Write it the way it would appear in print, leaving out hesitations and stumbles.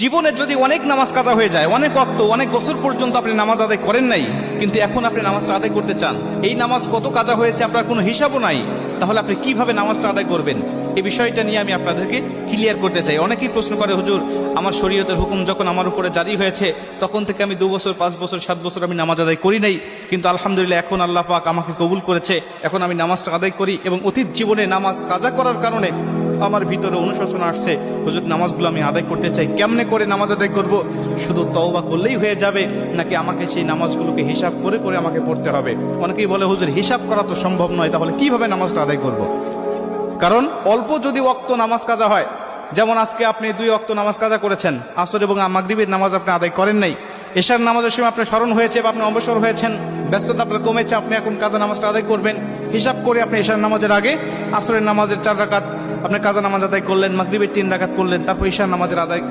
জীবনে যদি অনেক নামাজ কাজা হয়ে যায়, অনেক ওয়াক্ত, অনেক বছর পর্যন্ত আপনি নামাজ আদায় করেন নাই, কিন্তু এখন আপনি নামাজটা আদায় করতে চান, এই নামাজ কত কাজা হয়েছে আপনার কোনো হিসাবও নাই, তাহলে আপনি কিভাবে নামাজটা আদায় করবেন? এই বিষয়টা নিয়ে আমি আপনাদেরকে ক্লিয়ার করতে চাই। অনেকেই প্রশ্ন করে, হুজুর আমার শরীয়তের হুকুম যখন আমার উপরে জারি হয়েছে তখন থেকে আমি 2 বছর 5 বছর 7 বছর আমি নামাজ আদায় করি নাই, কিন্তু আলহামদুলিল্লাহ এখন আল্লাহ পাক আমাকে কবুল করেছে, এখন আমি নামাজটা আদায় করি এবং অতীত জীবনে নামাজ কাজা করার কারণে আমার ভিতরে অনুশোচনা আসছে, হুজুর নামাজগুলো আমি আদায় করতে চাই, কেমনে করে নামাজ আদায় করব? শুধু তওবা করলেই হয়ে যাবে নাকি আমাকে সেই নামাজগুলোকে হিসাব করে করে আমাকে পড়তে হবে? অনেকেই বলে, হুজুর হিসাব করা তো সম্ভব নয়, তাহলে কিভাবে নামাজটা আদায় করব? কারণ অল্প যদি ওয়াক্ত নামাজ কাজা হয়, যেমন আজকে আপনি 2 ওয়াক্ত নামাজ কাজা করেছেন, আসর এবং মাগরিবের নামাজ আপনি আদায় করেন নাই, এশার নামাজের সময় আপনার স্মরণ হয়েছে বা আপনি অবসর হয়েছেন, ব্যস্ততা আপনার কমেছে, আপনি এখন কাজা নামাজটা আদায় করবেন, হিসাব করে আপনি এশার নামাজের আগে আসরের নামাজের 4 রাকাত আপনি কাজা নামাজ আদায় করলেন, মাগরিবের 3 রাকাত করলেন, তারপর এশার নামাজের আদায়